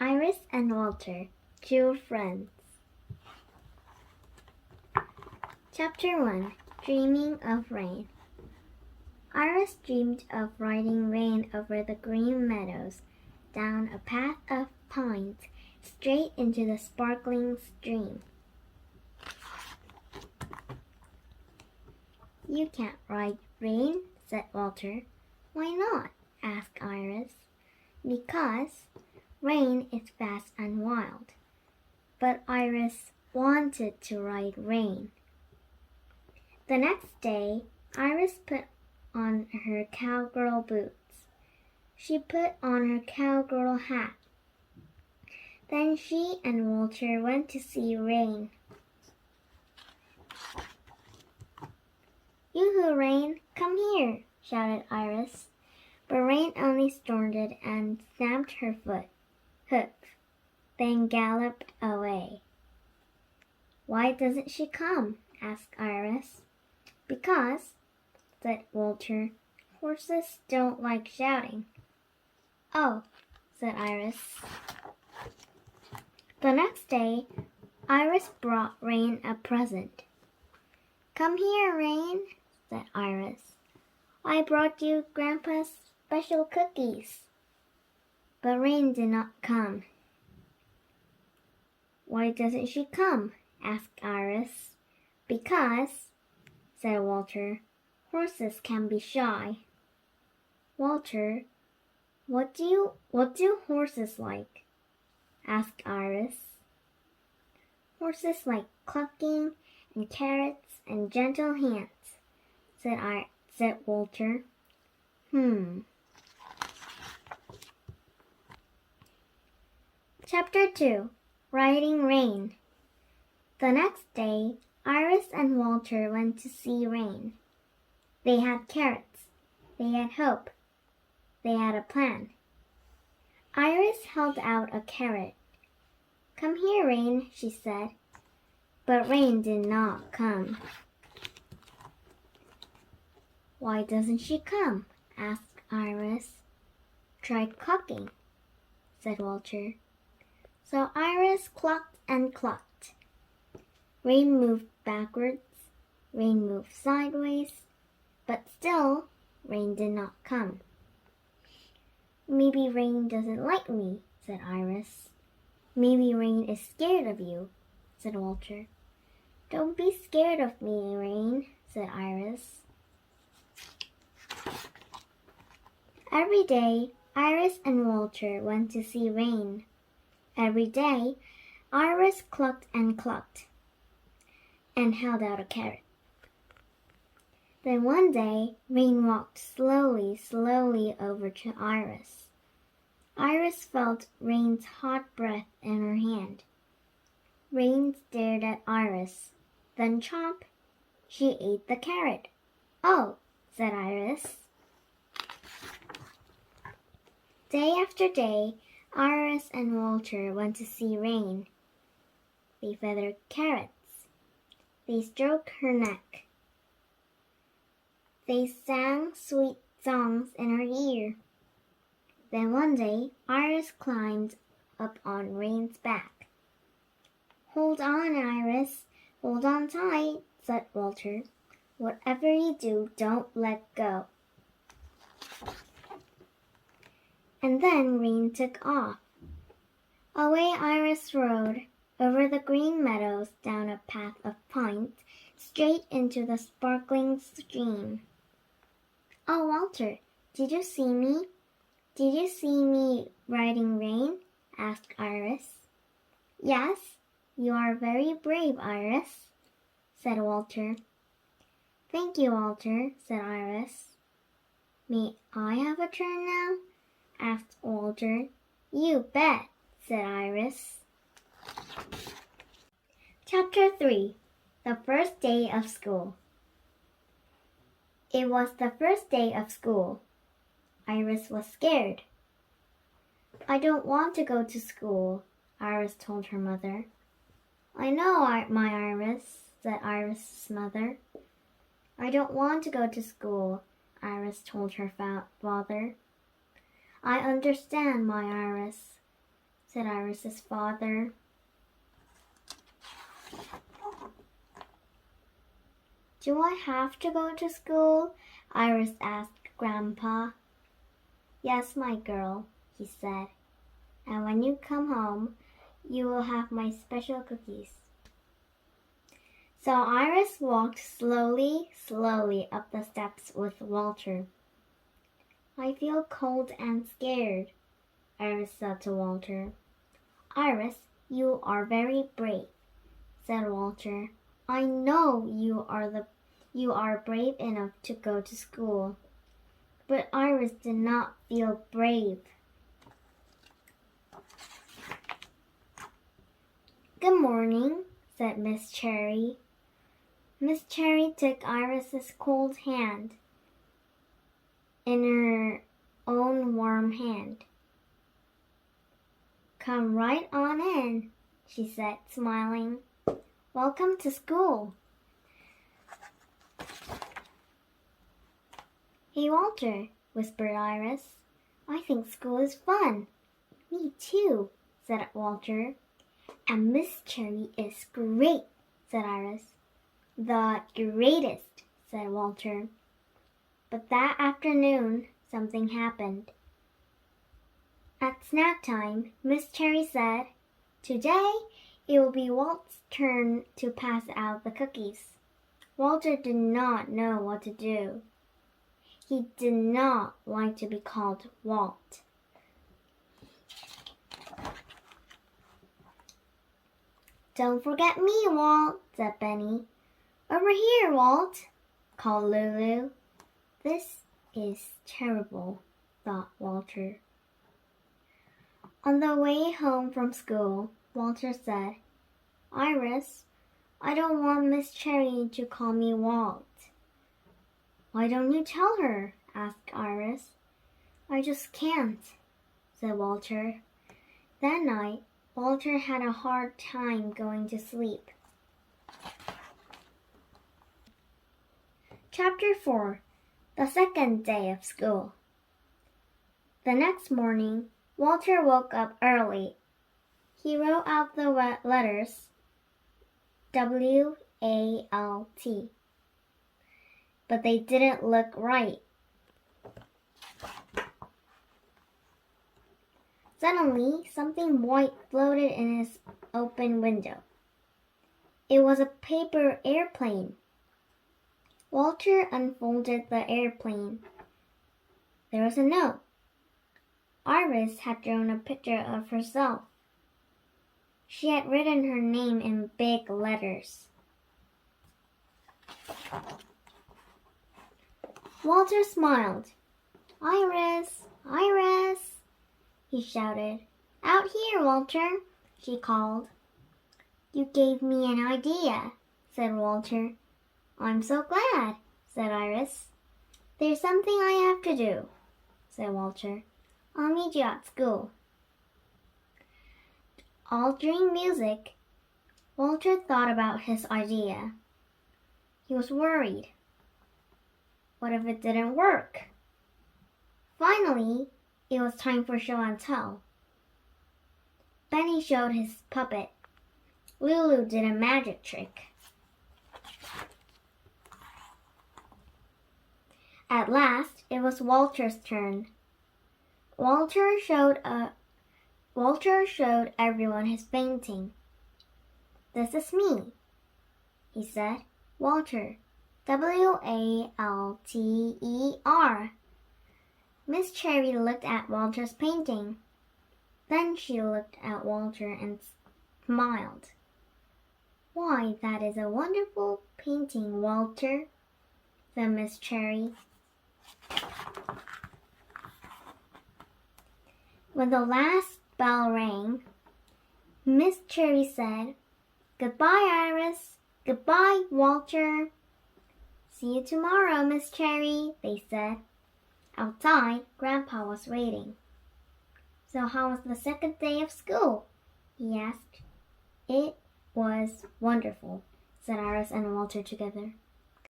Iris and Walter, Two Friends. Chapter 1. Dreaming of Rain. Iris dreamed of riding rain over the green meadows, down a path of pines, straight into the sparkling stream. "You can't ride rain," said Walter. "Why not?" asked Iris. "Because rain is fast and wild." But Iris wanted to ride rain. The next day, Iris put on her cowgirl boots. She put on her cowgirl hat. Then she and Walter went to see rain. "Yoo-hoo, Rain, come here!" shouted Iris. But Rain only snorted and stamped her hoof, then galloped away. "Why doesn't she come?" asked Iris. "Because," said Walter, "horses don't like shouting." "Oh," said Iris. The next day, Iris brought Rain a present. "Come here, Rain," said Iris. "I brought you Grandpa's special cookies." But Rain did not come. "Why doesn't she come?" asked Iris. "Because," said Walter, "horses can be shy." "Walter, what do horses like?" asked Iris. "Horses like clucking and carrots and gentle hands," said Walter. Chapter 2. Riding Rain. The next day, Iris and Walter went to see rain. They had carrots. They had hope. They had a plan. Iris held out a carrot. "Come here, Rain," she said. But Rain did not come. "Why doesn't she come?" asked Iris. "Try clucking," said Walter. So Iris clucked and clucked. Rain moved backwards. Rain moved sideways. But still, Rain did not come. "Maybe Rain doesn't like me," said Iris. "Maybe Rain is scared of you," said Walter. "Don't be scared of me, Rain," said Iris. Every day, Iris and Walter went to see rain. Every day, Iris clucked and clucked and held out a carrot. Then one day, Rain walked slowly over to Iris. Iris felt Rain's hot breath in her hand. Rain stared at Iris. Then chomp, she ate the carrot. "Oh," said Iris. Day after day, Iris and Walter went to see Rain. They fed her carrots. They stroked her neck. They sang sweet songs in her ear. Then one day, Iris climbed up on Rain's back. "Hold on, Iris. Hold on tight," said Walter. "Whatever you do, don't let go." And then Rain took off. Away Iris rode, over the green meadows, down a path of pines, straight into the sparkling stream. "Oh, Walter, did you see me? Did you see me riding rain?" asked Iris. "Yes, you are very brave, Iris," said Walter. "Thank you, Walter," said Iris. "May I have a turn now?" asked Walter. "You bet," said Iris. Chapter 3. The First Day of School. It was the first day of school. Iris was scared. "I don't want to go to school," Iris told her mother. "I know, my Iris," said Iris' mother. "I don't want to go to school," Iris told her father. "I understand, my Iris," said Iris's father. Do I have to go to school? Iris asked Grandpa. Yes, my girl, he said. And when you come home, you will have my special cookies. So Iris walked slowly up the steps with Walter. I feel cold and scared, Iris said to Walter. Iris, you are very brave, said Walter. I know you are brave enough to go to school. But Iris did not feel brave. Good morning, said Miss Cherry. Miss Cherry took Iris's cold hand in her own warm hand. Come right on in, she said, smiling. Welcome to school. Hey, Walter, whispered Iris. I think school is fun. Me too, said Walter. And Miss Cherry is great, said Iris. The greatest, said Walter. But that afternoon, something happened. At snack time, Miss Cherry said, Today, it will be Walt's turn to pass out the cookies. Walter did not know what to do. He did not like to be called Walt. Don't forget me, Walt, said Benny. Over here, Walt, called Lulu. This is terrible, thought Walter. On the way home from school, Walter said, Iris, I don't want Miss Cherry to call me Walt. Why don't you tell her? Asked Iris. I just can't, said Walter. That night, Walter had a hard time going to sleep. Chapter 4. The second day of school. The next morning, Walter woke up early. He wrote out the letters W-A-L-T. But they didn't look right. Suddenly, something white floated in his open window. It was a paper airplane. Walter unfolded the airplane. There was a note. Iris had drawn a picture of herself. She had written her name in big letters. Walter smiled. Iris, Iris, he shouted. Out here, Walter, she called. You gave me an idea, said Walter. I'm so glad, said Iris. There's something I have to do, said Walter. I'll meet you at school. All during music, Walter thought about his idea. He was worried. What if it didn't work? Finally, it was time for show and tell. Benny showed his puppet. Lulu did a magic trick. At last, it was Walter's turn. Walter showed everyone his painting. This is me, he said. Walter, W-A-L-T-E-R. Miss Cherry looked at Walter's painting. Then she looked at Walter and smiled. Why, that is a wonderful painting, Walter, said Miss Cherry. When the last bell rang, Miss Cherry said, Goodbye, Iris. Goodbye, Walter. See you tomorrow, Miss Cherry, they said. Outside, Grandpa was waiting. So how was the second day of school? He asked. It was wonderful, said Iris and Walter together.